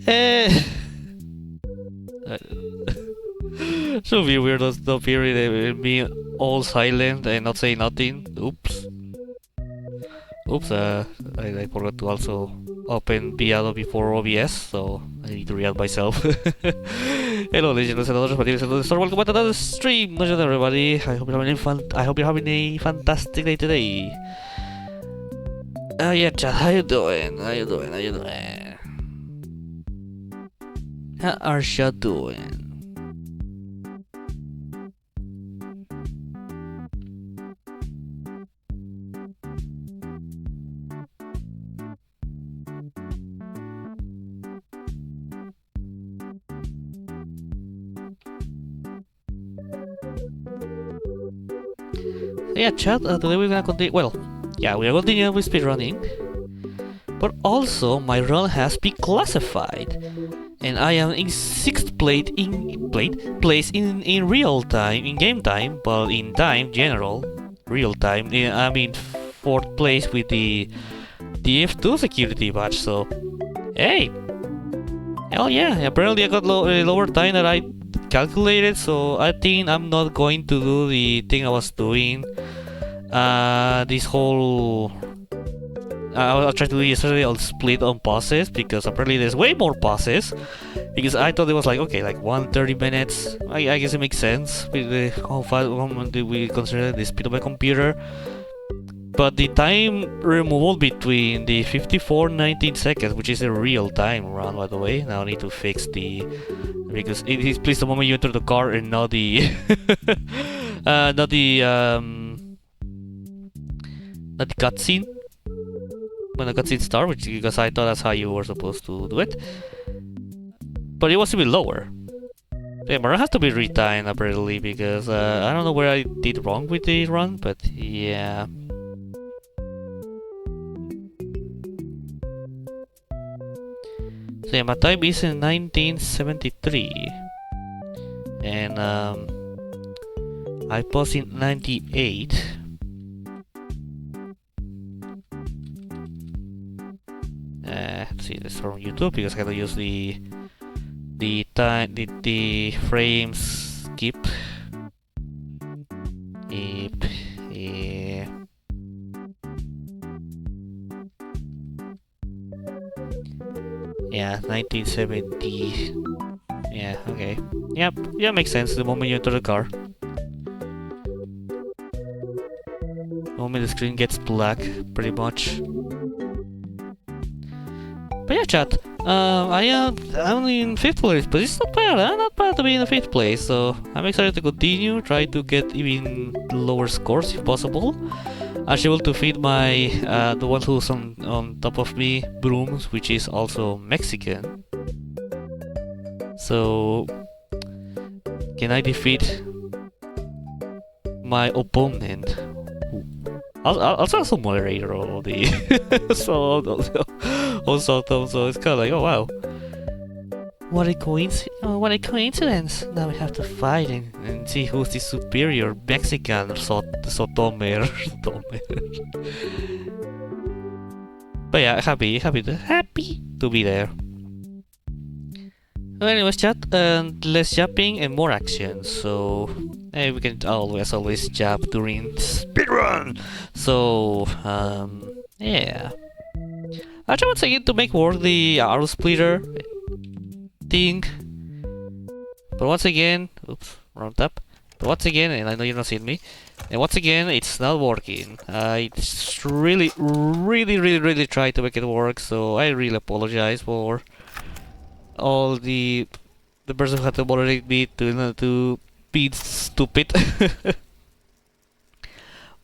Eh. Should be weird the period being all silent and not say nothing. Oops. Oops, I forgot to also open Piano before OBS, so I need to react myself. Hello, ladies and gentlemen, welcome back to another stream. How's it going, everybody? I hope you're having a fantastic day today. Yeah, chat, how you doing? How you doing? How you doing? How are you doing? Yeah, chat, today we're gonna continue. Well, yeah, we are continuing with speedrunning. But also, my run has been classified. And I am in 6th place in real time, in game time, but in time, general, real time. I'm in 4th place with the F2 security badge, so. Hey! Hell yeah, apparently I got lower time than I calculated, so I think I'm not going to do the thing I was doing. This whole... I was trying to do yesterday on split on pauses, because apparently there's way more pauses. Because I thought it was like, okay, like 130 minutes. I guess it makes sense with the how fast we consider the speed of my computer. But the time removal between the 54-19 seconds, which is a real time run, by the way. Now I need to fix the... because it is placed the moment you enter the car and not the... not the cutscene. When the cutscene starts, which because I thought that's how you were supposed to do it. But it was a bit lower. Yeah, but it has to be retimed apparently, because I don't know where I did wrong with the run, but yeah. So yeah, my time is in 1973. And I paused in 98. Let's see, this is from YouTube because I gotta use the time, the frames skip. Yeah, 1970. Yeah, okay. Yep, yeah, makes sense. The moment you enter the car, the moment the screen gets black, pretty much. But yeah, chat. I'm in 5th place, but it's not bad. Not bad to be in 5th place. So I'm excited to continue. Try to get even lower scores if possible. I should be able to feed my the one who's on top of me, Brooms, which is also Mexican. So can I defeat my opponent? I'll also moderator of the so it's kind of like, oh wow, what a coincidence! Now we have to fight and see who's the superior Mexican sotm. But yeah, happy to be there. Well, anyways, chat, and less japping and more action. So we can always jab during speedrun. So yeah, I try once again to make work the arrow splitter thing. But once again, oops, wrong tap. But once again, and I know you're not seeing me. And once again, it's not working. I really tried to make it work. So I really apologize for all the person who had to moderate me to be stupid.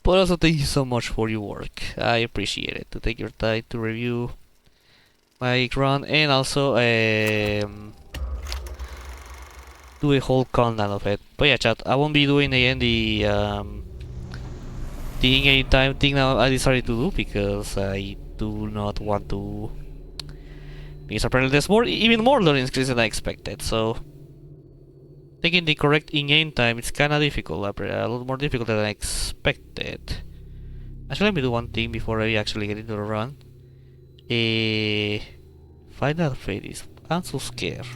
But also thank you so much for your work. I appreciate it, to take your time to review my run and also do a whole countdown of it. But yeah, chat, I won't be doing again the in-game time thing now. I decided to do because I do not want to. Because apparently there's even more loading screens than I expected. So taking the correct in-game time, it's kind of difficult. A lot more difficult than I expected. Actually, let me do one thing before I actually get into the run. Final Fate is I'm so scared.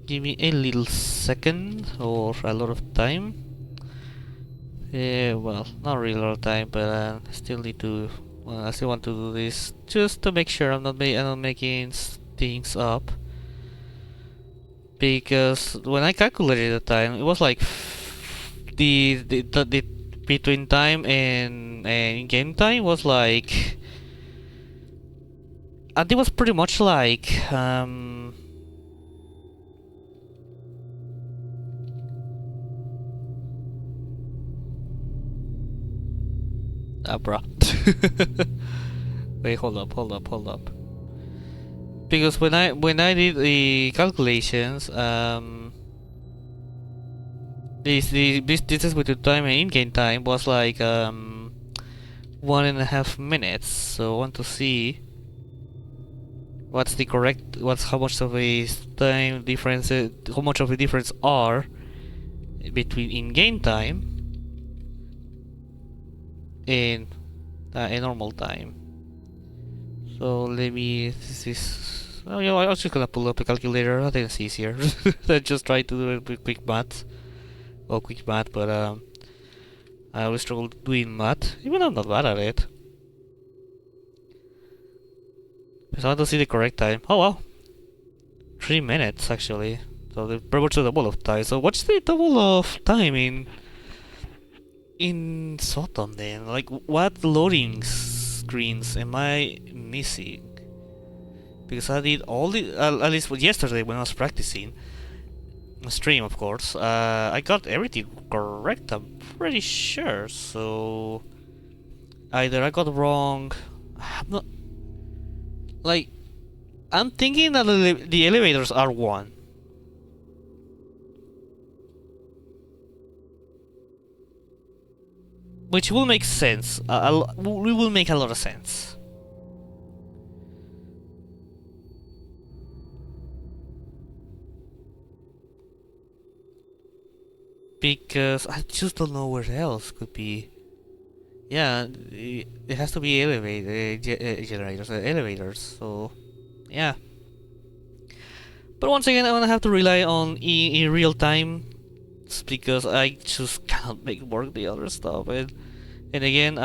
Give me a little second or a lot of time. Yeah, well, not really a lot of time, but I still need to. Well, I still want to do this just to make sure I'm not making things up. Because when I calculated the time, it was like the between time and game time was like. And it was pretty much like bruh. Wait, hold up. Because when I did the calculations, this distance between time and in-game time was like 1.5 minutes. So I want to see what's how much of a time difference, how much of a difference are between in-game time and a normal time. So let me. This is. Oh, I was just gonna pull up a calculator. I think it's easier than just try to do it with quick math. Well, quick math, but I always struggle doing math, even though I'm not bad at it. So I want to see the correct time. Oh wow, 3 minutes actually. So they're pretty much the double of time. So what's the double of time in sotm then? Like, what loading screens am I missing? Because I did all the at least yesterday when I was practicing stream, of course. I got everything correct. I'm pretty sure. So either I got wrong. I'm not like I'm thinking that the elevators are 1. Which will make sense. We will make a lot of sense. Because I just don't know where else could be. Yeah, it has to be generators, elevators. So, yeah. But once again, I'm gonna have to rely on in real time, because I just cannot make work the other stuff. And again,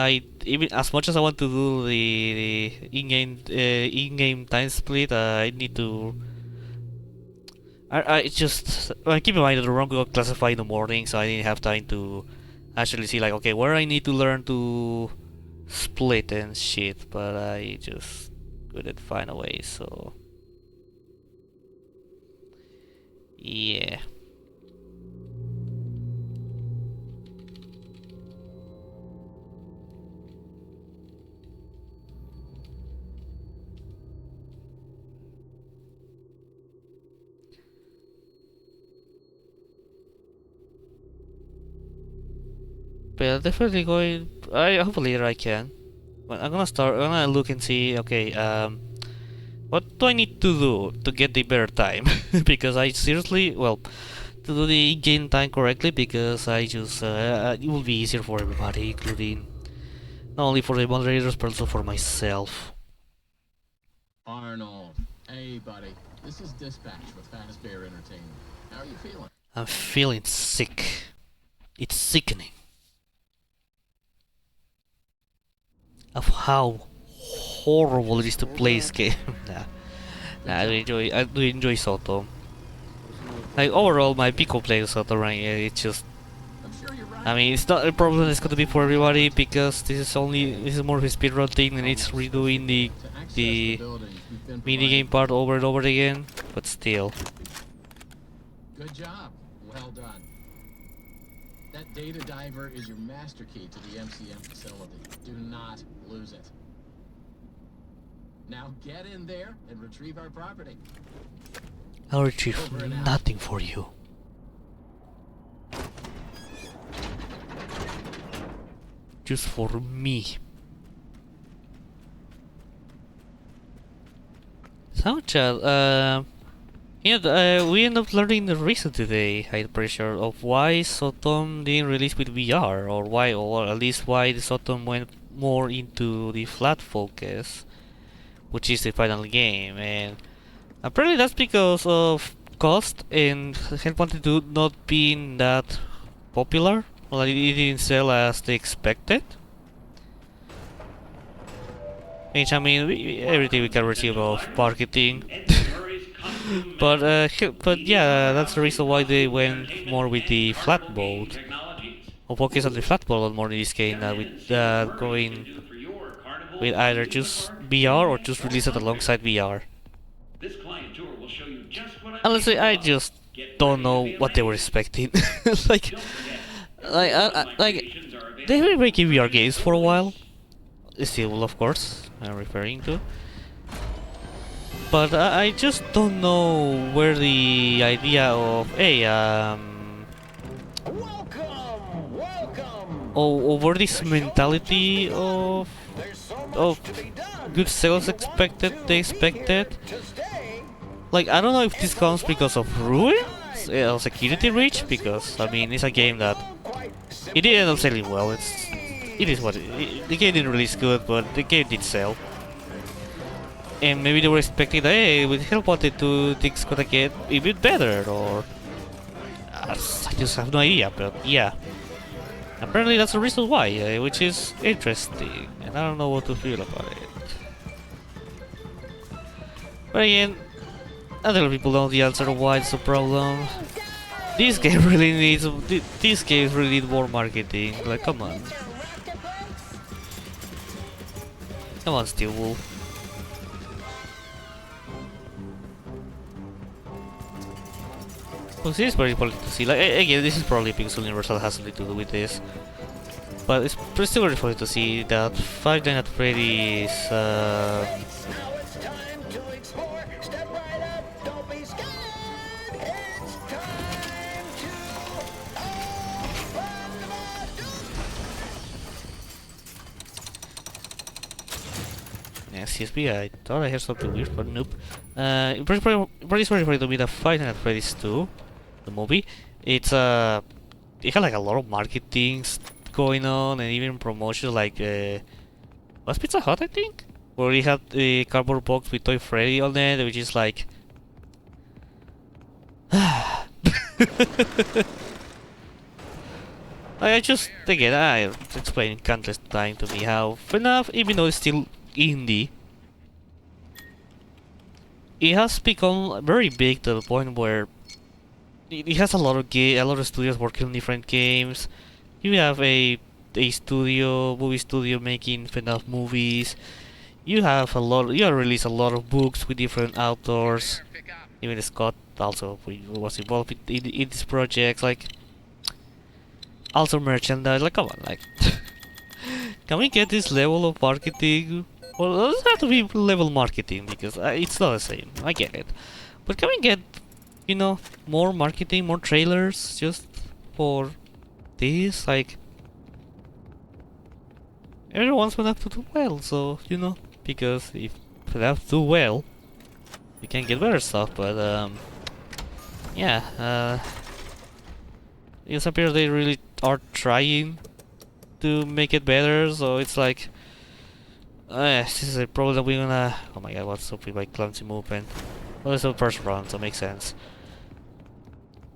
even as much as I want to do the in-game time split, I need to. I just keep in mind that the run got classified in the morning, so I didn't have time to actually see like, okay, where I need to learn to split and shit. But I just couldn't find a way, so yeah. But definitely going. I hope later I can. But I'm gonna look and see. Okay, what do I need to do to get the better time? Because I seriously, well, to do the game time correctly. Because I just it will be easier for everybody, including not only for the moderators but also for myself. Arnold, hey buddy, this is Dispatch with Fast Bear Entertainment. How are you feeling? I'm feeling sick. It's sickening. Of how horrible it is to play this game. I do enjoy sotm. Like overall, my Pico play sotm right here, it's just. I mean, it's not a problem. It's gonna be for everybody because this is more of a speedrun thing, and it's redoing the minigame part over and over again. But still. Good job. Well done. That data diver is your master key to the MCM facility. Do not lose it. Now get in there and retrieve our property. I'll retrieve nothing for you. Just for me. So, chat, we end up learning the reason today, I'm pretty sure, of why sotm didn't release with VR, or why, or at least why the sotm went more into the flat focus, which is the final game, and apparently that's because of cost and Help Wanted 2 not being that popular. Well, it didn't sell as they expected. Which, I mean, everything we can receive of marketing. but yeah, that's the reason why they went more with the flat mode. Or focus on the flat mode more in this game, with going with either just VR or just release it alongside VR. Honestly, I just don't know what they were expecting. like, like they've been making VR games for a while. Still, of course, I'm referring to. But I just don't know where the idea of over this mentality of good sales they expected. Like, I don't know if this comes because of ruins or security reach, because I mean it's a game that it didn't end up selling well. It is what the game didn't release good, but the game did sell. And maybe they were expecting that, hey, with Help Wanted 2 things gonna get even better, or I just have no idea. But yeah, apparently that's the reason why, which is interesting, and I don't know what to feel about it. But again, I tell people know the answer to why it's a problem. This game really needs. These games really need more marketing. Like, come on, Steel Wolf. Well, this is very important to see. Like, again, this is probably because Universal has something to do with this, but it's still very funny to see that Five Nights at Freddy's. Yeah, CSP, I thought I heard something weird, but nope. Pretty very funny to me that Five Nights at Freddy's 2, the movie, it had like a lot of marketing going on and even promotions like was Pizza Hut, I think, where he had the cardboard box with Toy Freddy on it, which is like I just again I explained countless times to me how FNAF, even though it's still indie, it has become very big to the point where it has a lot of studios working on different games. You have a movie studio making FNAF movies. You have released a lot of books with different authors. Even Scott also was involved in these projects. Like, also merchandise. Like, come on, like, can we get this level of marketing? Well, it doesn't have to be level marketing because it's not the same. I get it, but can we get, more marketing, more trailers just for this? Like, everyone's gonna have to do well, so because if they have to do well, we can get better stuff. But yeah, it appears they really are trying to make it better. So it's like, this is a problem that we're gonna. Oh my god, what's up with my clumsy movement? Well, it's the first run, so it makes sense.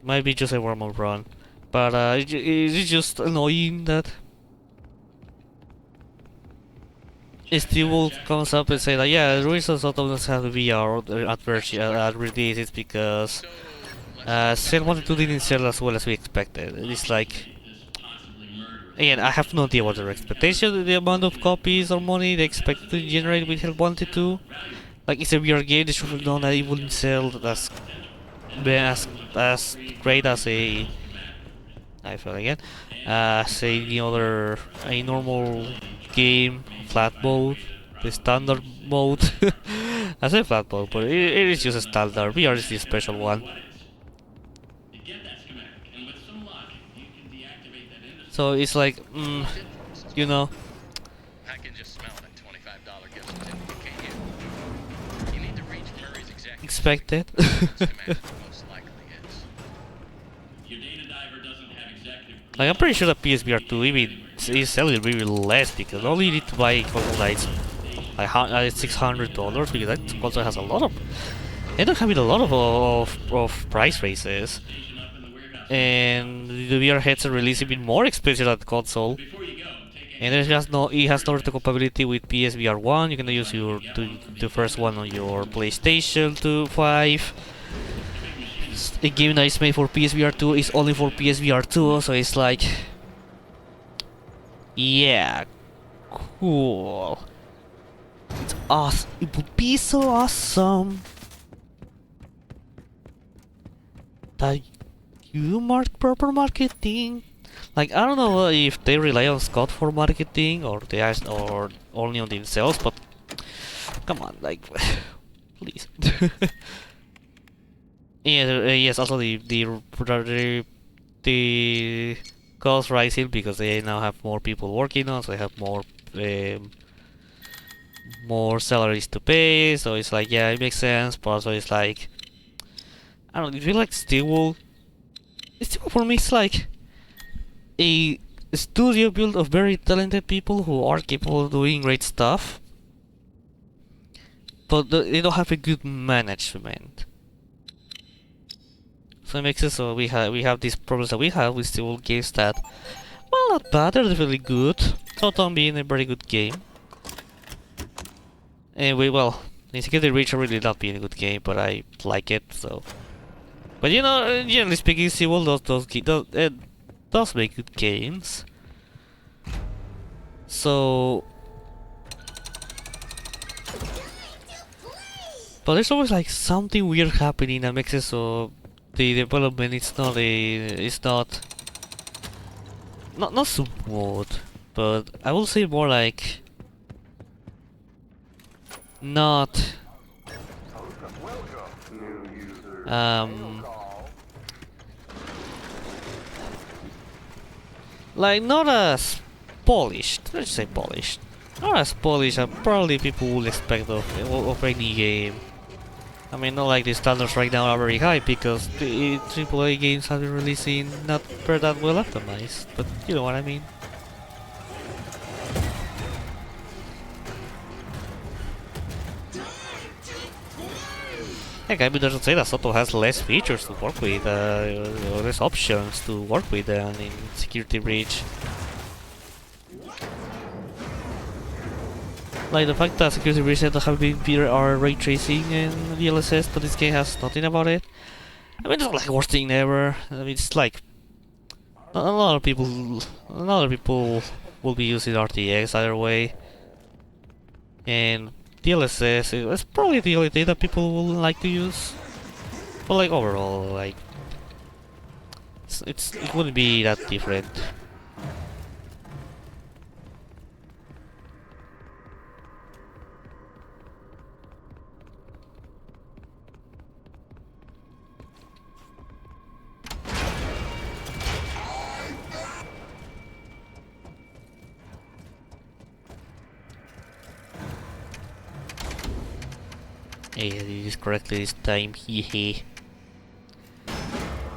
Might be just a warm-up run, but it's just annoying that Steve comes up and say that, yeah, the reason sotm doesn't have VR at release is because Cell Wanted 2 didn't sell as well as we expected. It's like, again, I have no idea what their expectation, the amount of copies or money they expect to generate with Help Wanted 2. Like, it's a VR game, they should have known that it wouldn't sell as great as a a normal game, flat mode, the standard mode. I say flat mode, but it is just a standard. VR is the special one. So it's like, you know. I can just smell that $25 gift certificate, can't you? You need to reach Murray's executive. Expected. Most likely is. Your data diver doesn't have executive Like, I'm pretty sure that PSVR 2 even is selling really less because all you need to buy console like $600 because that console has a lot of. They don't have a lot of price raises, and the VR headset release even more expensive than the console. And it has no compatibility with PSVR 1. You can use the first one on your PlayStation 2 5. The game that is made for PSVR 2 is only for PSVR 2, so it's like, yeah, cool. It's awesome. It would be so awesome that you proper marketing. Like, I don't know if they rely on Scott for marketing or or only on themselves, but come on, like, please. Yeah, yes. Also, the cost rising because they now have more people working on, so they have more salaries to pay. So it's like, yeah, it makes sense. But also, it's like, I don't know. I feel like Steel for me, it's like a studio built of very talented people who are capable of doing great stuff, but they don't have a good management. So it makes it so we have these problems that we have with Steel games that, well, not bad, they're really good. sotm being a very good game. Anyway, well, Insecurity Reach really not being a good game, but I like it, so. But you know, generally speaking, Steel does make good games. So, but there's always like something weird happening that makes it so the development is not smooth, but I will say more like not like not as polished. Let's say polished. Not as polished as probably people would expect of any game. I mean, not like the standards right now are very high because the AAA games have been releasing not that well optimized, but you know what I mean. Heck, I mean, doesn't say that Soto has less features to work with, or less options to work with than in Security Breach. Like the fact that Security Breach doesn't have ray tracing and DLSS, but this game has nothing about it. I mean, it's not like the worst thing ever. I mean, it's like a lot of people will be using RTX either way, and DLSS is probably the only thing that people will like to use. But like overall, like it wouldn't be that different. Hey, I did this correctly this time, hehe.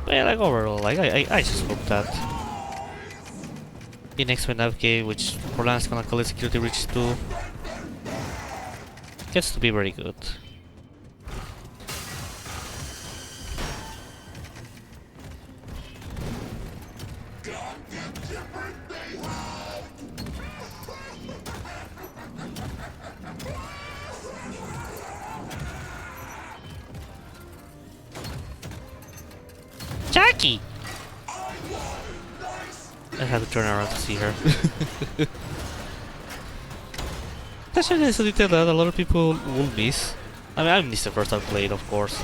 But yeah, like overall, like I just hope that the next fnaf game, which for now is gonna call it Security Breach 2, gets to be very good. Jackie! I had to turn around to see her. That's a detail that a lot of people will miss. I mean, I missed the first time I played, of course.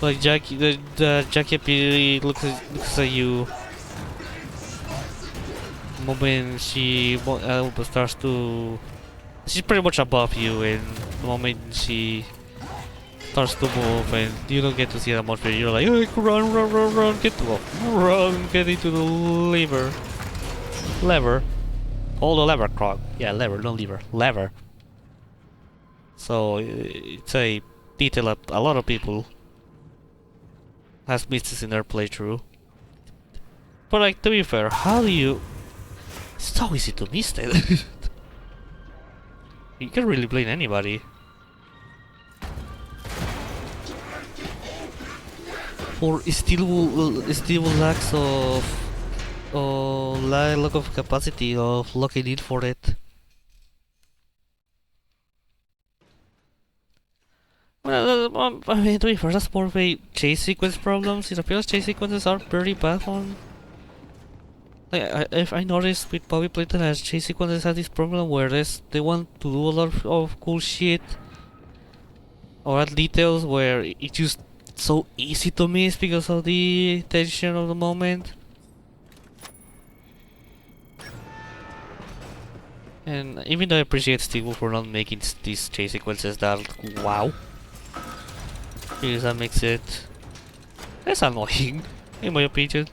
Like Jackie, the Jackie apparently looks at you the moment she starts to. She's pretty much above you, and the moment she starts to move and you don't get to see that much, but you're like, oh, run, get into the lever. Hold the lever, Krog. Yeah, lever, not lever, lever. So it's a detail that a lot of people has missed in their playthrough. But like, to be fair, how do you... It's so easy to miss that. You can really blame anybody. Or still lacks of... lack of capacity of locking in for it. Well, I mean, to be fair, that's more of a chase sequence problems. It appears chase sequences are pretty bad on... Like, if I noticed with Bobby Playton as chase sequences have this problem where they want to do a lot of cool shit or add details where it's just so easy to miss because of the tension of the moment. And even though I appreciate Steve for not making these chase sequences that wow, because that makes it less annoying, in my opinion.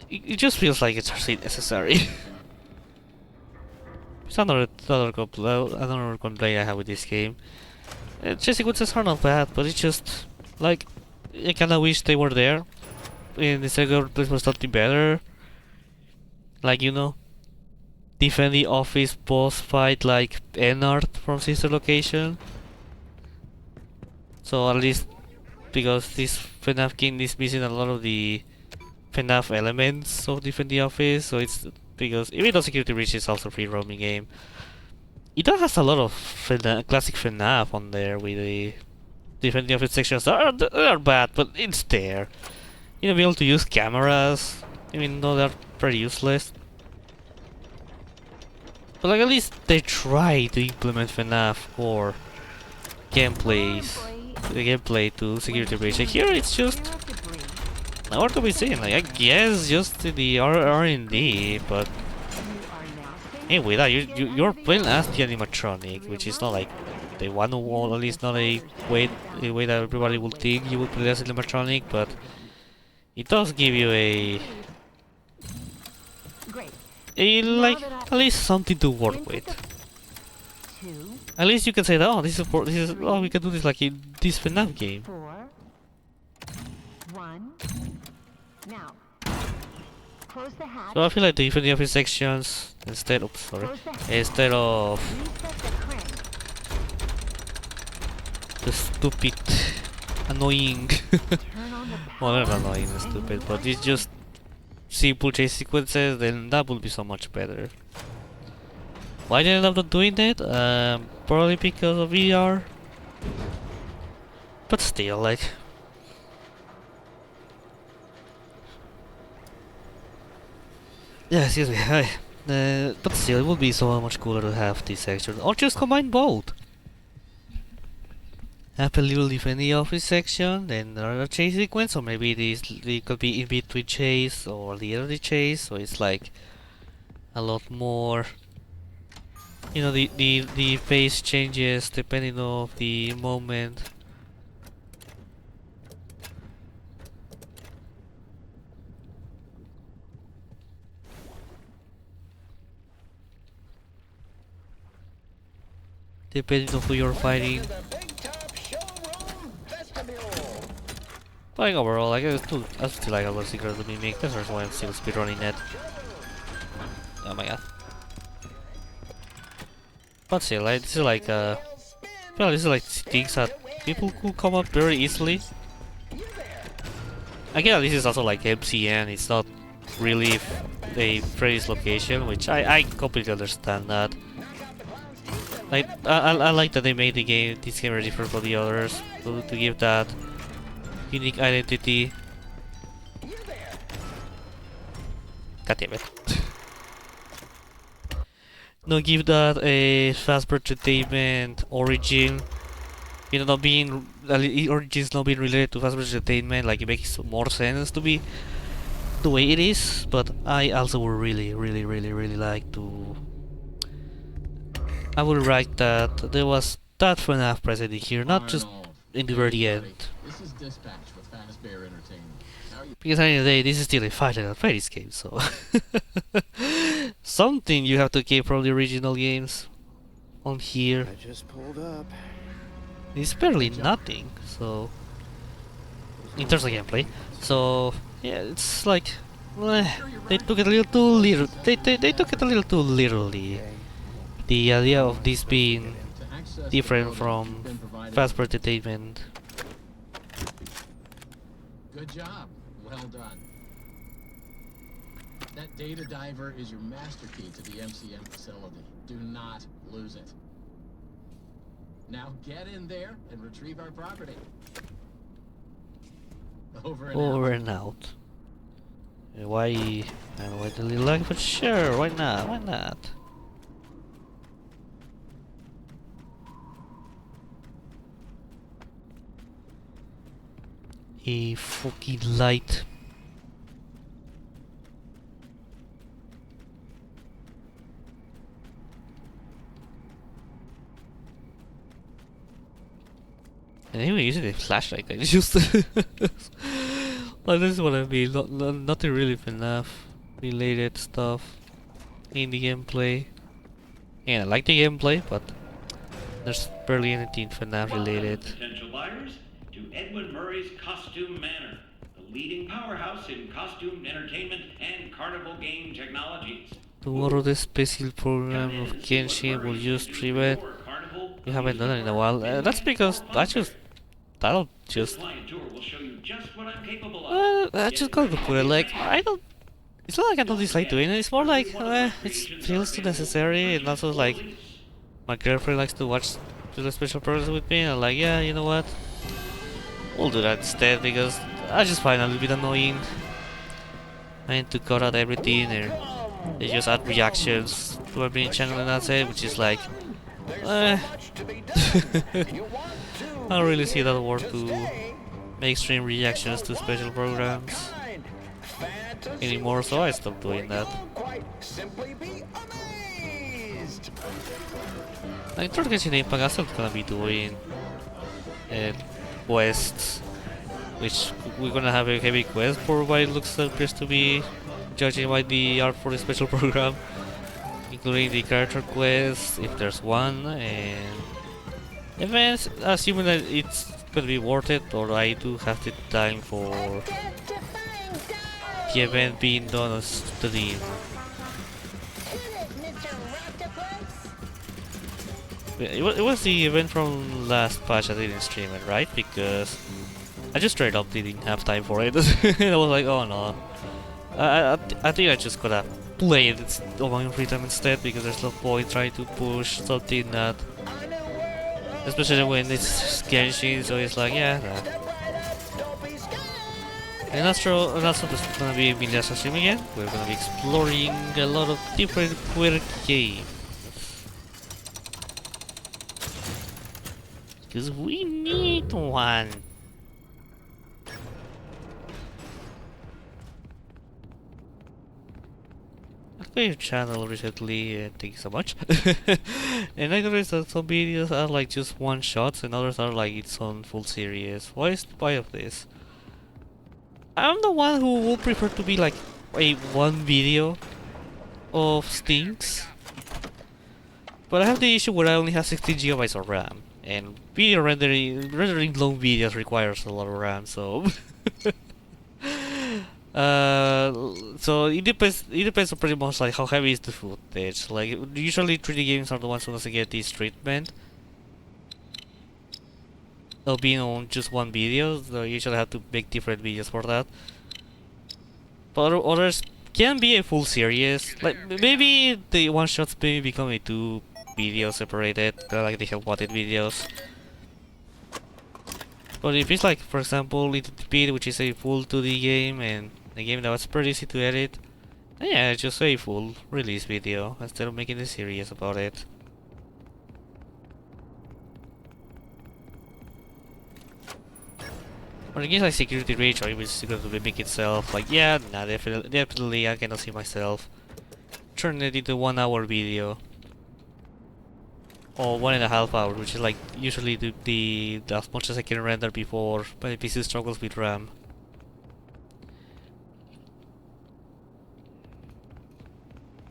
It just feels like it's actually necessary. It's another complaint I have with this game. Chase sequences are not bad, but it's just like I kinda wish they were there. In the second place was something better. Like, you know, defend the office boss fight like Ennard from Sister Location. So at least because this FNAF game is missing a lot of the FNAF elements of Defend the Office, so it's because even though Security Breach is also a free roaming game, it does has a lot of classic FNAF on there with the Defend the Office sections that are bad, but it's there. You know, be able to use cameras, even though they're pretty useless. But like at least they try to implement FNAF core gameplays, the gameplay to Security Breach. Like here it's just... Now what are we saying? Like, I guess just the R&D, but anyway, that you're playing as the animatronic, which is not like the one who, at least not a way that everybody would think you would play as animatronic, but it does give you a like at least something to work with. At least you can say that, oh, this is oh, we can do this like in this FNAF game. So I feel like the Infinity Office sections instead of the stupid annoying well, not annoying and stupid, but it's just simple chase sequences, then that would be so much better. Why did I end up not doing that? Probably because of VR. But still, like, yeah, excuse me, hi. But still, it would be so much cooler to have this section, or just combine both. Have a little Defend the Office section, then another chase sequence, or maybe it could be in between chase or the other chase, so it's like a lot more. You know, the phase changes depending on the moment. Depending on who you're fighting. But like overall, like I still like a lot of secrets to be made. That's why I'm still speedrunning it. Oh my god. But still, like, this is like well, this is like things that people could come up very easily. Again, this is also like MCN. It's not really a Freddy's location, which I completely understand that. Like I like that they made this game different from the others to give that unique identity. God damn it. No, give that a Fazbear Entertainment origin. You know, not being origins not being related to Fazbear Entertainment, like it makes more sense to be the way it is. But I also would really like to. I would like that there was that FNAF present here, not just in the very end. This is Dispatch with Fazbear Entertainment. Because at the end of the day, this is still a Five Nights at Freddy's game, so something you have to keep from the original games on here. I just pulled up. It's barely nothing, so in terms of gameplay. So yeah, it's like they took it a little too literal. They took it a little too literally. The idea of this being To access different the code from you've been provided fast with. entertainment. Good job. Well done. That data diver is your master key to the MCM facility. Do not lose it. Now get in there and retrieve our property. Over and Over out. and out. Why? I don't know why the little lag, but sure, why not? Why not? A fucking light. And anyway, using a flashlight, I just like this is what I mean. Nothing really FNAF related stuff in the gameplay. And I like the gameplay, but there's barely anything FNAF related. Welcome, potential buyers, to Edwin Murray's Costume Manor, the leading powerhouse in costume entertainment and carnival game technologies. Tomorrow the special program of Genshin will use stream it. We haven't done it in a while. That's because I just don't just. I just got to put it like I don't. It's not like I don't dislike doing it. It's more like it feels too necessary, and also like my girlfriend likes to watch the special programs with me, and I'm like, yeah, you know what? We'll do that instead because I just find it a little bit annoying. I need to cut out everything, and they just add reactions to our main channel, and that's it, which is like, I don't really see that worth to make stream reactions to special programs anymore, so I stopped doing that. Like, third Genshin Impact, I'm still gonna be doing quests, which we're gonna have a heavy quest for what it appears to be, judging by the art for the special program, including the character quest, if there's one, and events, assuming that it's gonna be worth it, or I do have the time for the event being done as to the. It was the event from last patch I didn't stream it, right? Because I just straight up didn't have time for it. And I was like, oh no. I think I just gotta play it on my own free time instead, because there's no point trying to push something that, especially when it's Genshin, so it's like, yeah, nah. And also there's gonna be Milia's stream again. We're gonna be exploring a lot of different queer games. Because we need one. I played your channel recently, thank you so much. And I noticed that some videos are like just one shots and others are like its own full series. Why of this? I'm the one who would prefer to be like a one video of things. But I have the issue where I only have 16 gigabytes of RAM, and video rendering long videos requires a lot of RAM, so so it depends on pretty much like how heavy is the footage. Like usually 3D games are the ones who doesn't get this treatment of being on just one video, so you usually have to make different videos for that. But others can be a full series. Like maybe the one shots maybe become a 2 videos separated, like the help-wanted videos. But if it's like, for example, Little Speed, which is a full 2D game and a game that was pretty easy to edit, then yeah, just a full release video instead of making a series about it. Or in games like Security Reach or even Secret to Mimic itself, like yeah, nah, definitely I cannot see myself turning it into 1 hour video. Or 1.5 hours, which is like usually the as much as I can render before my PC struggles with RAM.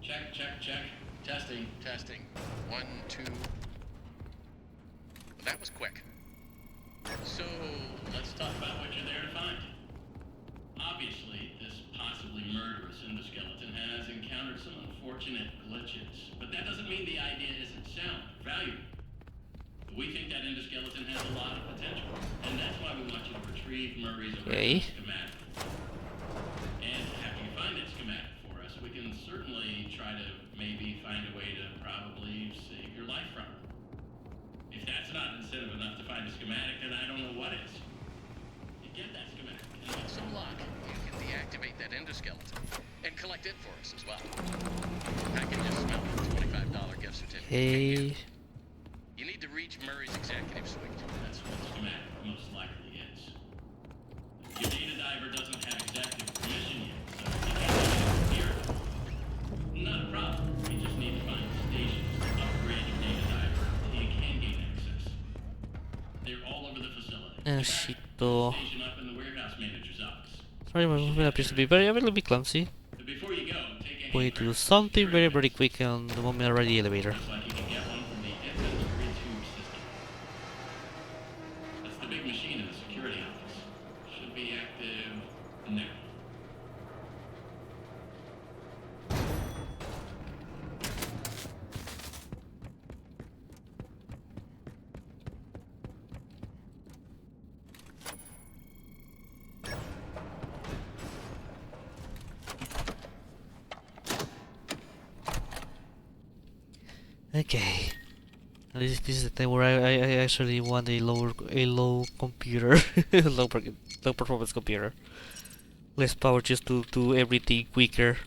Check. Testing. 1, 2. That was quick. So, Let's talk about what you're there to find. Obviously, this endoskeleton has encountered some unfortunate glitches, but that doesn't mean the idea isn't sound or valuable. We think that endoskeleton has a lot of potential, and that's why we want you to retrieve Murray's original schematic. And after you find that schematic for us, we can certainly try to maybe find a way to probably save your life from it. If that's not incentive enough to find a schematic, then I don't know what is. You get that schematic, and with some luck, you can deactivate that endoskeleton and collect it for us as well. I can just smell a $25 gift certificate. Hey. You need to reach Murray's executive suite. That's what the schematic most likely is. Your data diver doesn't have executive permission yet, so you can't do it here. Not a problem. You just need to find stations to upgrade your data diver until you can gain access. They're all over the facility. Shit, though. Station up in the warehouse manager's office. Sorry, my movement appears to be a little bit clumsy. But before you go, take a We need to do something very quick on the moment I ride the elevator. Looks like you can get one from the FM grid tube system. That's the big machine in the security office. Should be active now. Okay. This is the time where I actually want a low computer, low performance computer, less power just to do everything quicker.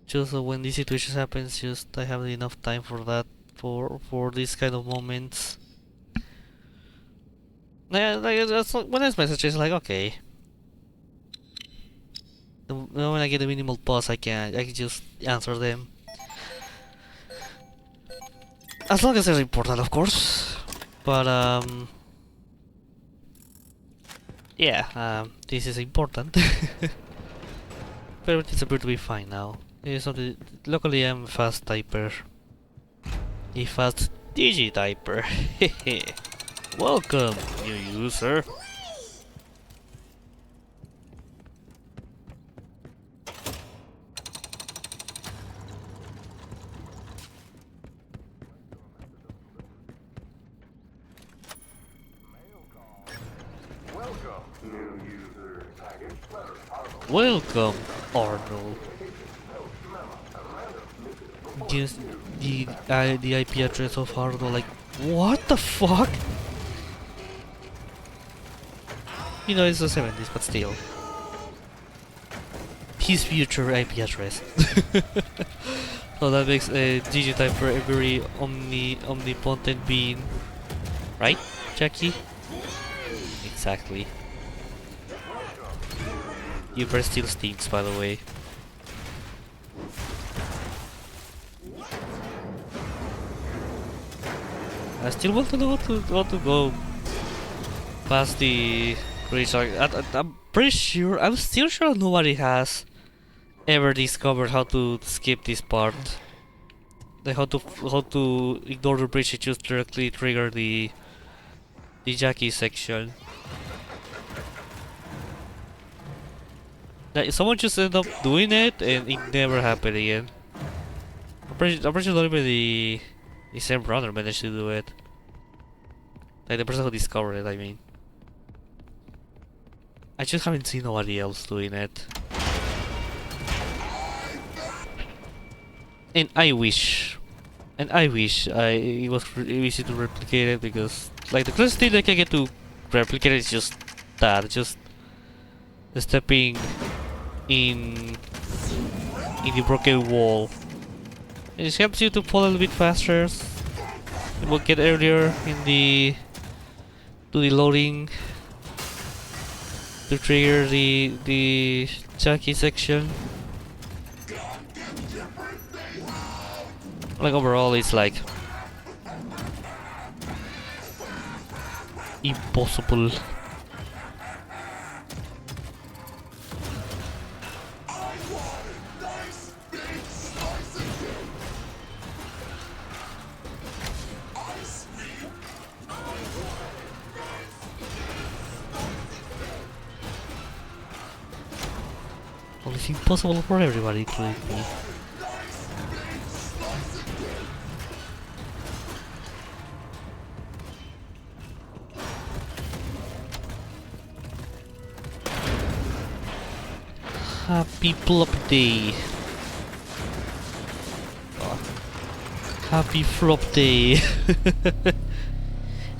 Just so when these situations happens, just I have enough time for that, for these kind of moments. Yeah, like, that's when this message is like, okay. When I get a minimal pause, I can just answer them. As long as they're important, of course. But yeah, this is important. But everything's appear to be fine now. Luckily, I'm a fast typer. A fast digi typer. Welcome, new user. Welcome, Arnold. Just the IP address of Arnold, like, what the fuck? You know, it's the 70s, but still. His future IP address. So that makes a Digityper a very omnipotent being. Right, Jackie? Exactly. Your breath still stinks, by the way. I still want to know how to go past the bridge. I'm pretty sure, I'm still sure nobody has ever discovered how to skip this part. Like how to ignore the bridge and just directly trigger the Jackie section. Like, someone just ended up doing it and it never happened again. I'm pretty sure not even the same brother managed to do it. Like the person who discovered it, I mean. I just haven't seen nobody else doing it. And I wish it was easy to replicate it, because like the closest thing I can get to replicate it is just that, just stepping in the broken wall. It just helps you to fall a little bit faster. It will get earlier in the loading to trigger the Jackie section. Like overall, it's like impossible. It's impossible for everybody, including me. Happy plop day. Oh. Happy flop day.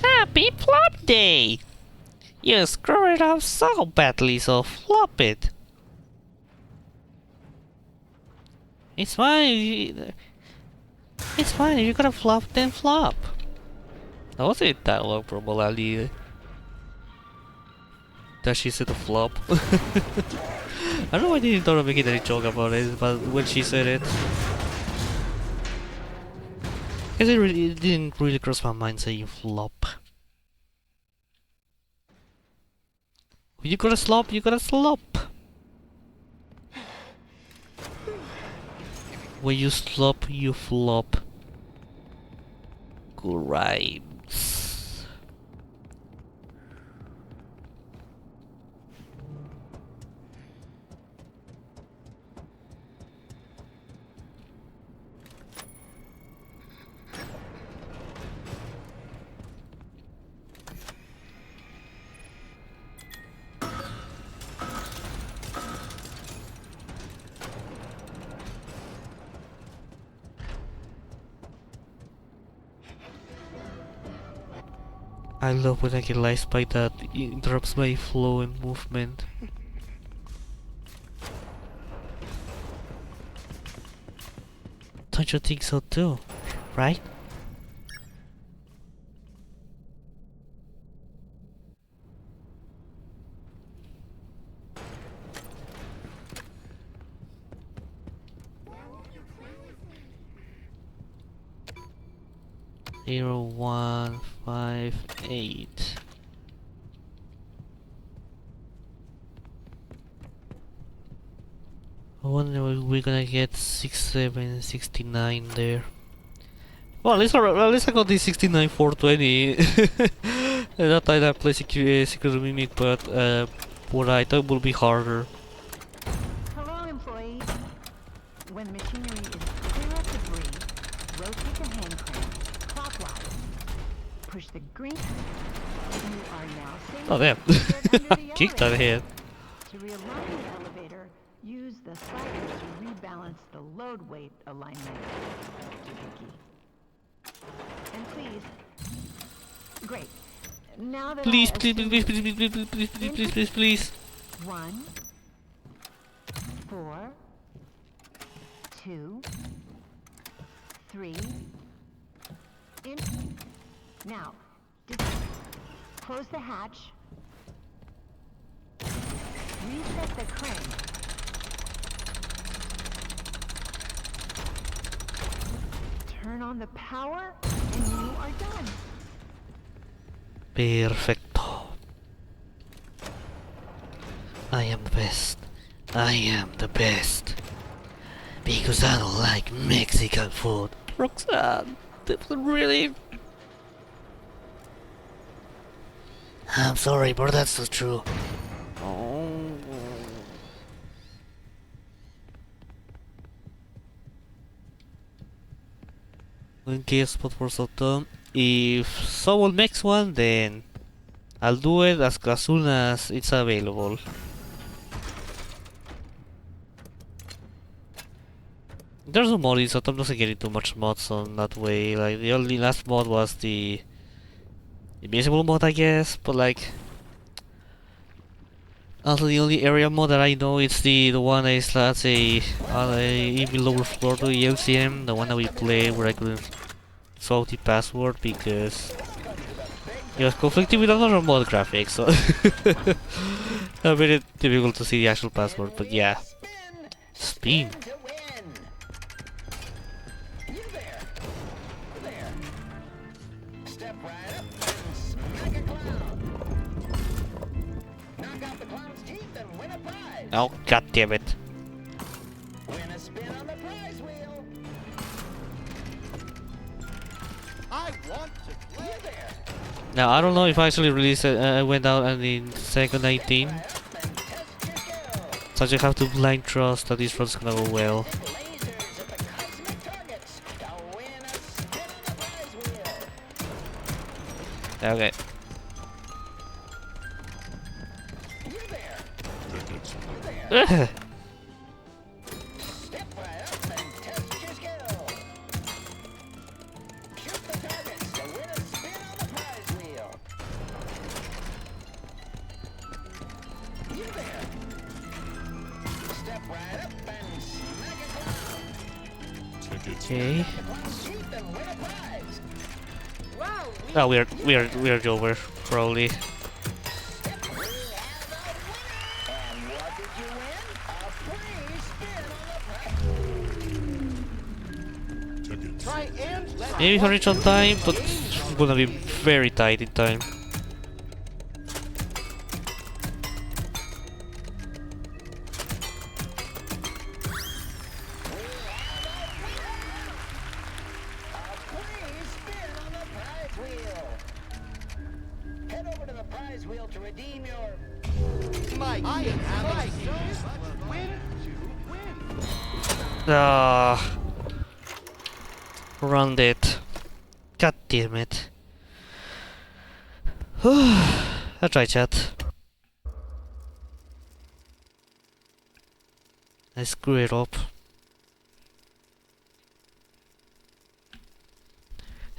Happy flop day. You screw it up so badly, so flop it. It's fine. It's fine. If you gotta flop, then flop. That was a dialogue from Malali. That she said a flop. I don't know why they didn't make any joke about it, but when she said it, because it didn't really cross my mind saying flop. You gotta slop, you gotta slop. When you slop, you flop. Good rhymes. I love when I get light spike that interrupts my flow and movement. Don't you think so too, right? Zero, 1, 5, 8. I wonder if we're gonna get 6, 7, 69 there. Well, at least I got the 69 420. That time I play Secret Mimic, but what I thought would be harder. Hello, employees. When machinery is clear of debris, rotate the hand crank clockwise. Push the green. You are now safe. Oh damn! Kicked that head. To realign the elevator, use the slider to rebalance the load weight alignment. And please, great. Now that Please, I please, please, please, please, please, please, please, please, please, please, please. 1, 4, 2, 3. In. Now, close the hatch. Reset the crank. Turn on the power, and you are done. Perfecto. I am the best. I am the best. Because I don't like Mexican food. Roxanne, really? I'm sorry, but that's so true. Okay, spot for sotm. If someone makes one, then I'll do it as soon as it's available. There's no mod in sotm, doesn't get too much mods on that way. Like the only last mod was the invisible mod, I guess, but like also the only area mod that I know is the one that is let's say on a even lower floor to the LCM, the one that we played where I couldn't solve the password because it was conflicting with another mod graphics, so a bit difficult to see the actual password, but yeah. Spin. Oh, god damn it. Win a spin on the prize wheel. I want to play there. Now, I don't know if I actually released it, I went out and in second 19. So you have to blind trust that this run's gonna go well. Lasers at the cosmic targets to win a spin on the prize wheel. Okay. You there. You there. Step right up and test your skill. Shoot the targets to win a spin on the prize wheel. You there. Step right up and smack it down. Okay. Shoot and win a prize. Wow, Oh, we're over, probably. and what did you win? A free spin on the prize. Try and let Maybe for reach on time, but it's gonna be very tight in time. Head over to the prize wheel to redeem your... Ah, run it. God damn it. I'll try chat. I screw it up.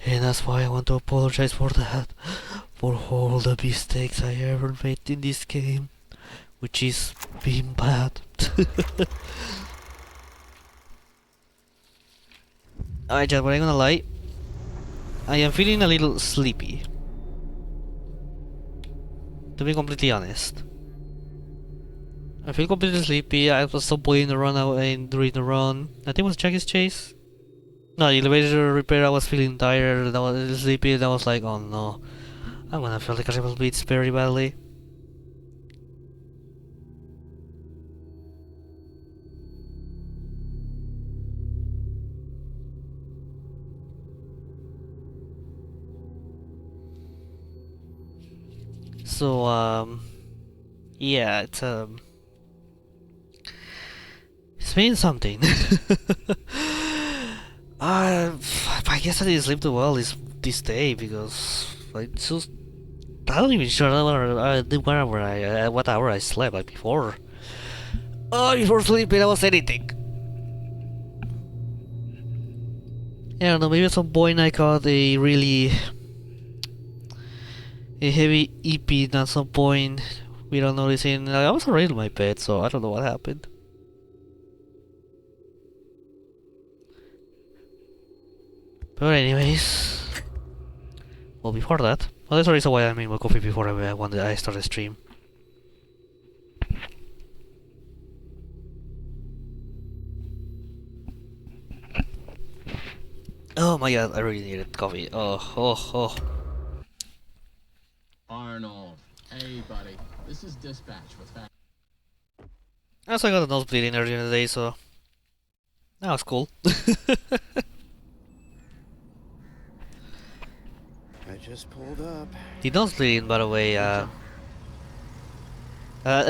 And that's why I want to apologize for that. For all the mistakes I ever made in this game. Which is being bad. Alright chat, but I'm gonna lie. I am feeling a little sleepy. To be completely honest. I feel completely sleepy. I was so bored in the run during the run. I think it was Jackie's chase. No, the elevator repair. I was feeling tired. I was sleepy. And I was like, oh no, I'm gonna feel like I will beat very badly. So yeah, it's been something. I guess I didn't sleep too well this day because I just I don't even sure what hour I slept like before. Oh, before sleeping I was editing. I don't know, maybe at some point I caught a really heavy EP at some point without noticing. I was already in my bed, so I don't know what happened. But anyways, well, before that, well, that's the reason why I made my coffee before I started the stream. Oh my god, I really needed coffee. Oh. Arnold. Hey, buddy. This is dispatch with fact. Also, I got a nosebleed earlier in the day, so that was cool. I just pulled up. The nosebleeding, by the way, I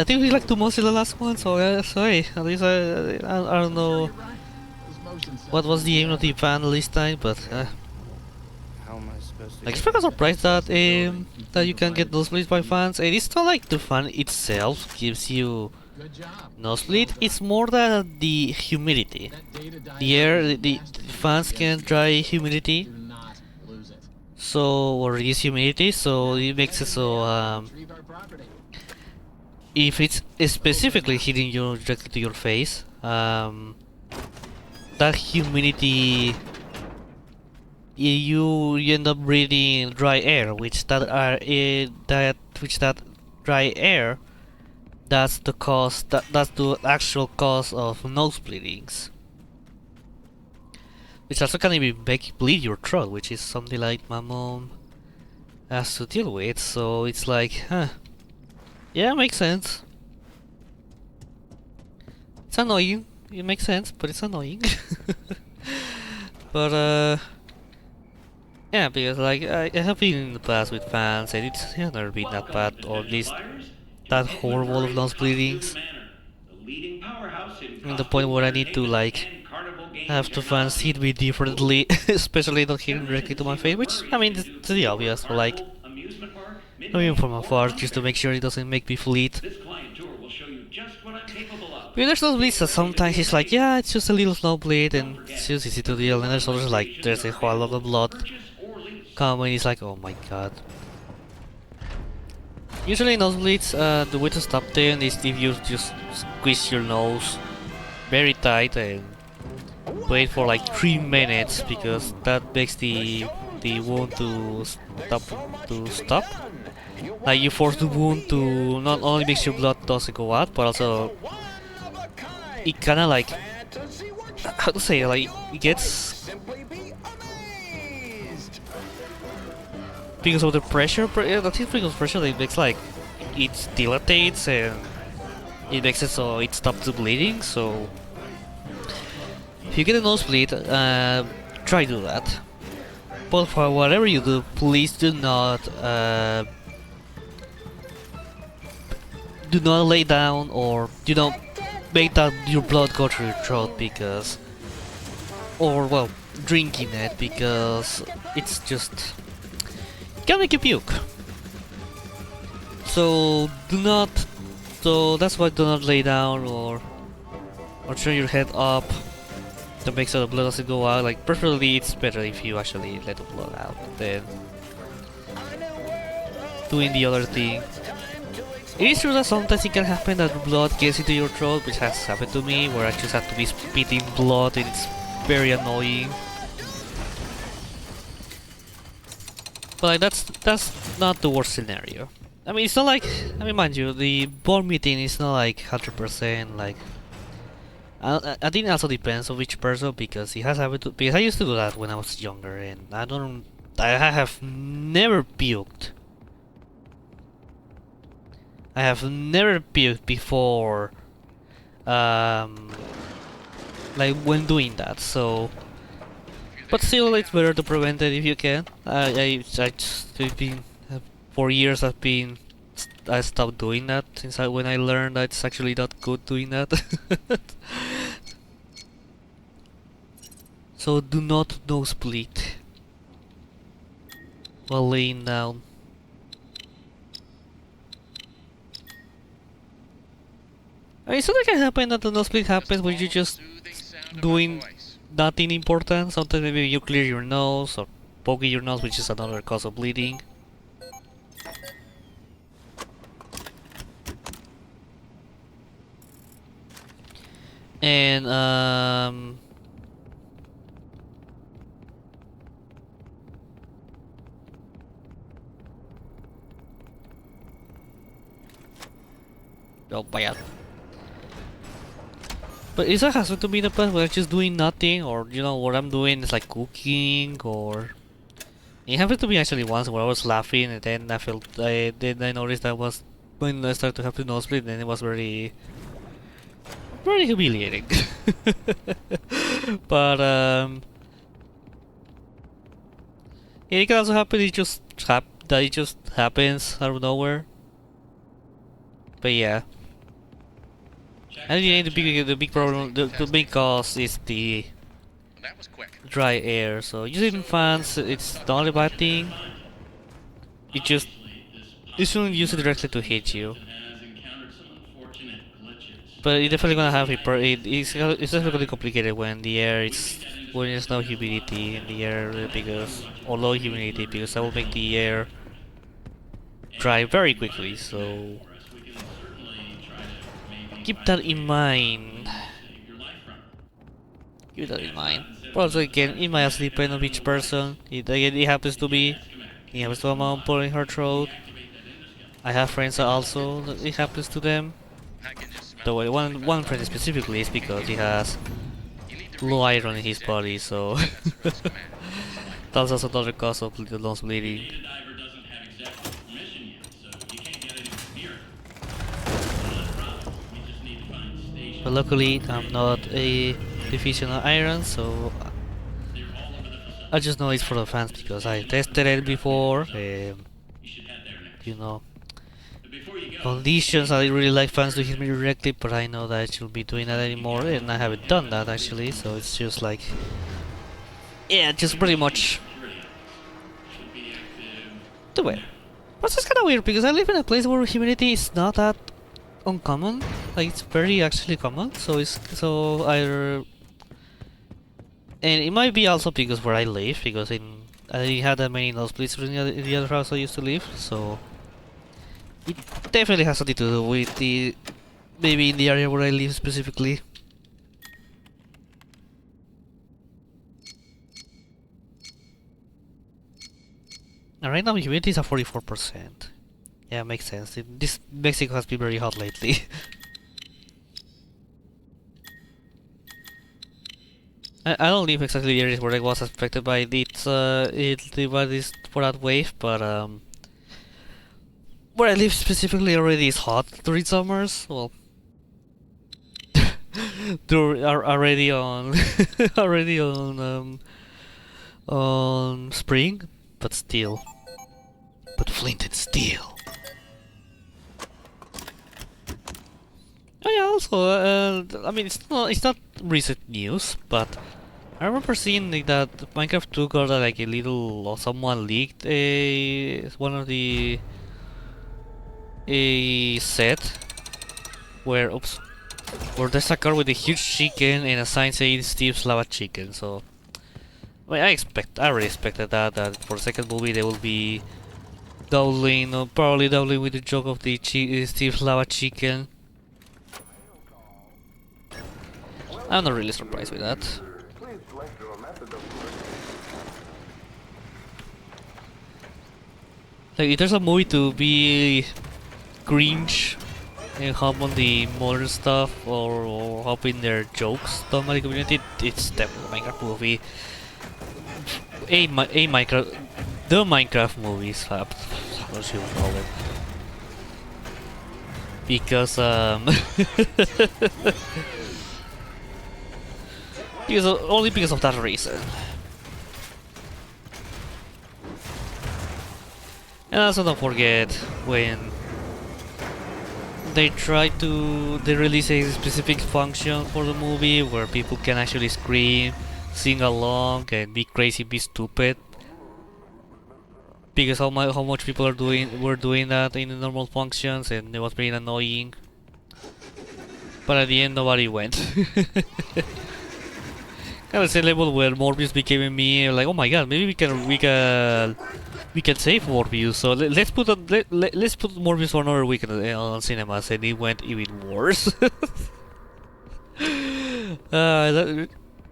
think we like 2 months in the last one, so sorry. At least I don't know what was the aim of the panel this time, but How am I supposed to like, get it's kind of surprised that that you can get nosebleeds by fans. And it's not like the fan itself gives you Good job. nosebleed. It's more that the humidity. That data diver The air, is the masterpiece. fans can dry humidity, Do not lose it. so or reduce humidity, so it makes it so Retrieve our property. if it's specifically hitting you directly to your face, that humidity, you end up breathing dry air, which that dry air, that's the cause, that's the actual cause of nose bleedings, which also can even make bleed your throat, which is something like my mom has to deal with. So it's like, yeah, makes sense. It's annoying. It makes sense, but it's annoying. But yeah, because like I have been in the past with fans, and it's never been that bad, or at least that horrible of nose bleedings. the point where I need to like have the fans hit me differently, especially not hitting directly to my face, which I mean it's the obvious, but like I mean from afar just to make sure it doesn't make me fleet. This client tour will show you just what I'm capable of. But there's those bleeds that sometimes it's like, yeah, it's just a little slow bleed and it's just easy to deal, and there's others like there's a whole lot of blood coming, it's like, oh my god. Usually in nosebleeds, the way to stop them is if you just squeeze your nose very tight and wait for like 3 minutes, because that makes the wound to stop. Like you force the wound to not only make sure blood doesn't go out, but also it kind of like, how to say, like it gets, because of the pressure. I think because of pressure, it makes like it dilates and it makes it so it stops the bleeding. So if you get a nosebleed, try do that. But for whatever you do, please do not lay down or make that your blood go through your throat, because, or well, drinking it, because it's just can make you puke. So that's why do not lay down or turn your head up to make sure the blood doesn't go out. Like preferably it's better if you actually let the blood out than doing the other thing. It is true that sometimes it can happen that blood gets into your throat, which has happened to me, where I just have to be spitting blood and it's very annoying. But like, that's not the worst scenario. I mean, it's not like, I mean, mind you, the bone meeting is not like 100%. Like, I think it also depends on which person, because it has happened to, because I used to do that when I was younger, and I have never puked. I have never puked before, like when doing that. So, but still, it's better to prevent it if you can. I've been for years. I stopped doing that since when I learned that it's actually not good doing that. So do not nosebleed while laying down. I mean, something can happen that the nosebleed happens when you're just doing nothing important. Sometimes maybe you clear your nose or poking your nose, which is another cause of bleeding. And oh my god. But it has to be the past when I'm just doing nothing, or you know what I'm doing is like cooking, or it happened to me actually once where I was laughing and then I noticed that was when I started to have the nosebleed, and it was very humiliating. But it can also happen. It just happens out of nowhere. But yeah. And the big problem, the big cause is the dry air. So using fans, it's not a bad thing. You shouldn't use it directly to hit you. But it's definitely gonna have it's definitely gonna be complicated when there's no humidity in the air, because, or low humidity, because that will make the air dry very quickly. So keep that in mind. Keep that in mind. But also again, it might also depend on each person. It happens to me. It happens to a mom pulling her throat. I have friends that also it happens to them. Though one friend specifically is because he has low iron in his body, so that's also another cause of the nose bleeding. But luckily, I'm not a deficient of iron, so I just know it's for the fans because I tested it before. You know, Before you go, conditions. I really like fans to hit me directly, but I know that I shouldn't be doing that anymore, and I haven't done that actually, so it's just like, yeah, just pretty much should be active. do it. But it's kind of weird because I live in a place where humidity is not that uncommon. Like it's very actually common. So and it might be also because where I live, because I didn't have that many nosebleeds in the other house I used to live. So it definitely has something to do with the maybe in the area where I live specifically. And right now humidity is at 44%. Yeah, makes sense. This Mexico has been very hot lately. I don't live exactly the areas where I was affected by for that wave, but where I live specifically already is hot during summers. Well, are already on already on spring, but still, flint and steel. Oh yeah, also, I mean, it's not recent news, but I remember seeing like, that Minecraft 2 got like a little, or someone leaked one of the a set where there's a car with a huge chicken and a sign saying Steve's Lava Chicken. So, I mean, I already expected that for the second movie they will be doubling, or probably doubling with the joke of the Steve's Lava Chicken. I'm not really surprised with that. Like, if there's a movie to be cringe and hop on the modern stuff or hop in their jokes done by the community, it's definitely a Minecraft movie. The Minecraft movies, how should you call it? Because only because of that reason. And also don't forget when they release a specific function for the movie where people can actually scream, sing along, and be crazy, be stupid. Because how much people were doing that in the normal functions, and it was very annoying. But at the end, nobody went. Kind of the same level where Morbius became a meme, like, oh my god, maybe we can save Morbius. So let's put Morbius for another week on cinemas, and it went even worse.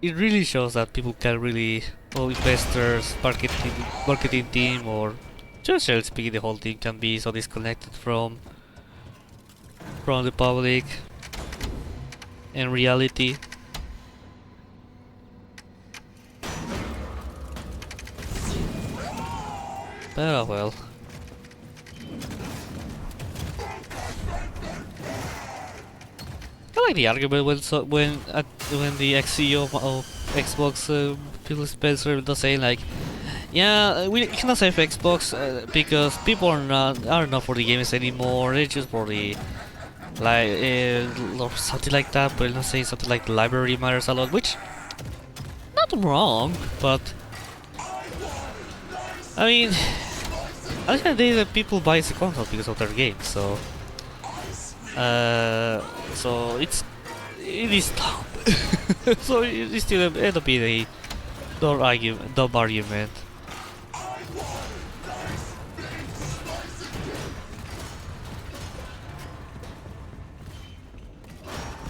It really shows that people can really, or investors, marketing team, or just generally speaking, the whole team can be so disconnected from the public and reality. But oh well. I like the argument when the ex-CEO of Xbox, Phil Spencer, was saying like, yeah, we cannot save Xbox because people are not for the games anymore. They're just for the or something like that. But not saying something like the library matters a lot, which not wrong, but I mean, at the end of the day, the people buy the console because of their games, so it is dumb. So it still end up being a dumb argument.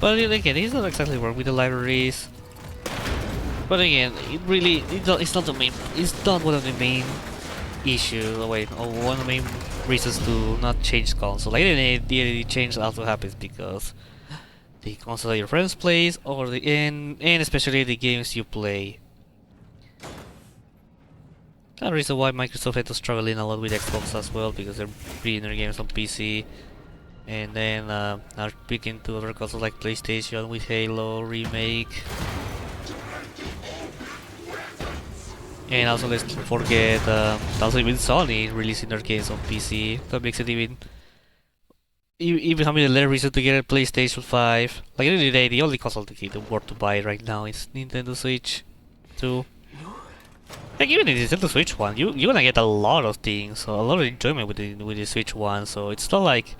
But again, it's not exactly wrong with the libraries. But again, it's not the main. It's not one of the main issues. Or one of the main reasons to not change console. Like the change also happens because the console that your friends plays, or and especially the games you play. That's the reason why Microsoft had to struggle in a lot with Xbox as well, because they're bringing their games on PC, and then are picking to other consoles like PlayStation with Halo Remake. And also let's not forget, also even Sony releasing their games on PC. That makes it even even having a little reason to get a PlayStation 5. Like, at the end of the day, the only console that worth to buy right now is Nintendo Switch 2. Like, even in the Nintendo Switch 1, you're gonna get a lot of things, so a lot of enjoyment with the Switch 1, so it's not like...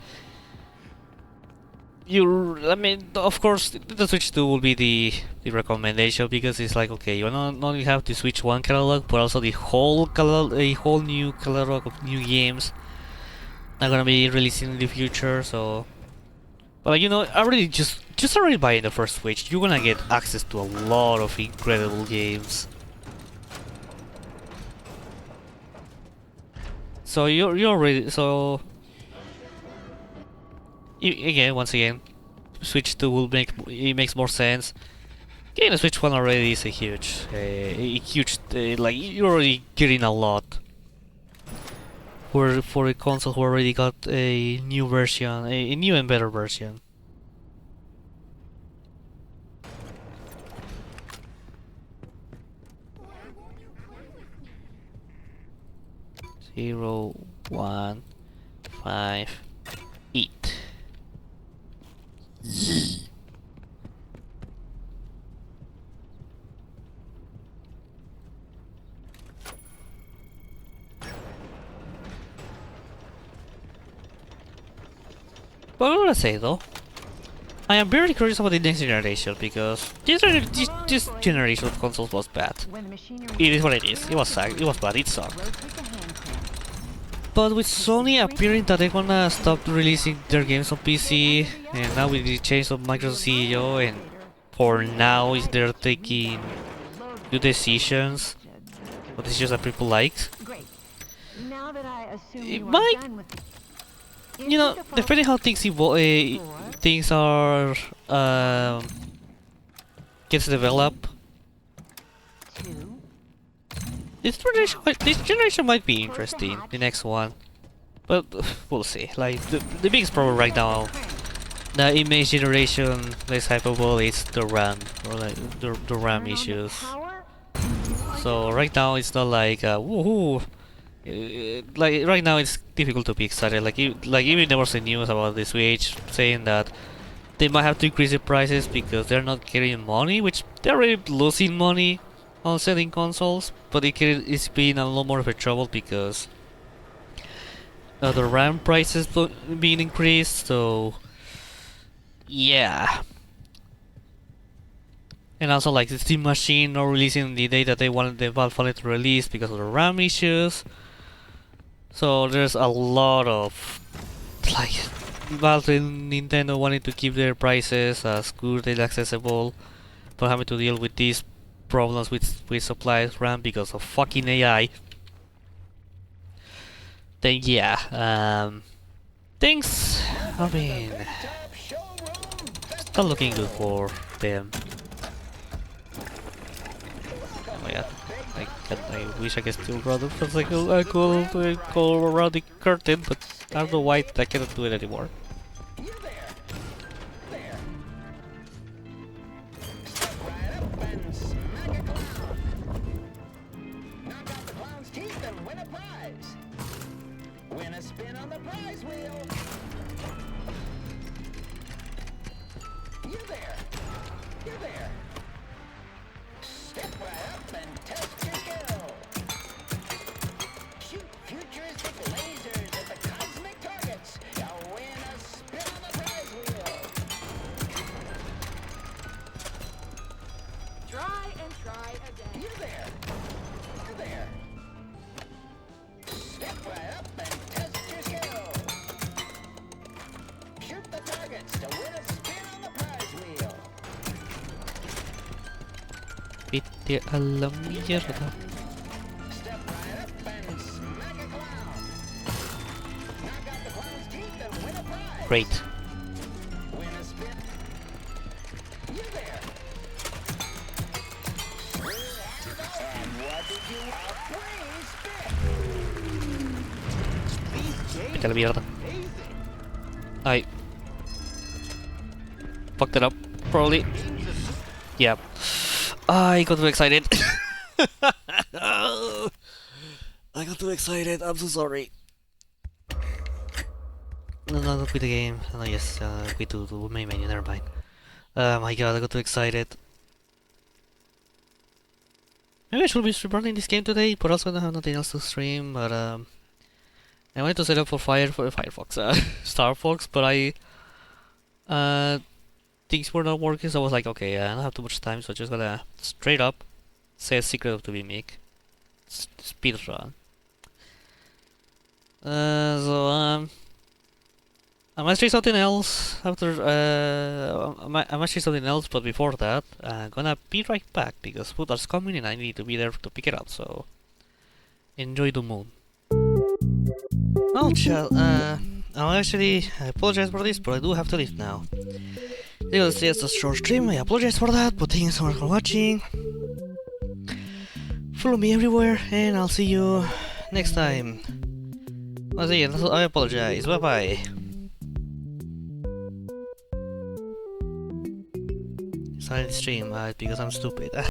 I mean, of course, the Switch 2 will be the recommendation, because it's like, okay, you not only have the Switch 1 catalog, but also the whole new catalog of new games are gonna be releasing in the future, so... But like, you know, already just already buying the first Switch, you're gonna get access to a lot of incredible games. So you're already once again, Switch 2 will makes more sense. Getting a Switch 1 already is a huge, like, you're already getting a lot for a console who already got a new version, a new and better version. Zero, 1, 5, eat. But I gotta say though, I am very curious about the next generation, because this generation of consoles was bad. It is what it is. It was bad. It sucked. But with Sony appearing that they're gonna stop releasing their games on PC, and now with the change of Microsoft CEO, and for now is they're taking new decisions, or decisions that people like, it might, you know, depending how things things are gets developed. This generation might be interesting, the next one, but we'll see. Like, the biggest problem right now, the image generation, less hyperbole, is the RAM, or like the RAM issues. So right now it's not like woohoo. Like right now it's difficult to be excited. Like even there was a news about the Switch saying that they might have to increase the prices because they're not getting money, which they're already losing money on selling consoles, but it's been a lot more of a trouble because the RAM prices being increased, so yeah. And also like the Steam Machine not releasing the day that the Valve wanted to release because of the RAM issues. So there's a lot of like Valve and Nintendo wanting to keep their prices as good and accessible, but having to deal with these problems with supplies RAM because of fucking AI. Then yeah, things, I mean, it's not looking good for them. Oh my god, I wish I could still run the physical go around the curtain, but I don't know why I cannot do it anymore. Vete a la mierda. Great. Vete a la mierda. I fucked it up, probably. Yeah. I got too excited. I got too excited. I'm so sorry. No, no, not quit the game. No, yes, quit to main menu, never mind. My god, I got too excited. Maybe I should be streaming this game today, but also gonna have nothing else to stream, but I wanted to set up for Firefox, Star Fox, but things were not working, so I was like, okay, I don't have too much time, so just gonna straight up say a secret of the remake. Speedrun. I might say something else after, I might say something else, but before that, I'm gonna be right back, because food is coming and I need to be there to pick it up, so enjoy the moon. Well, child, I apologize for this, but I do have to leave now. It's just a short stream, I apologize for that, but thanks so much for watching. Follow me everywhere, and I'll see you next time. Once again, I apologize, bye bye. Silent stream, because I'm stupid.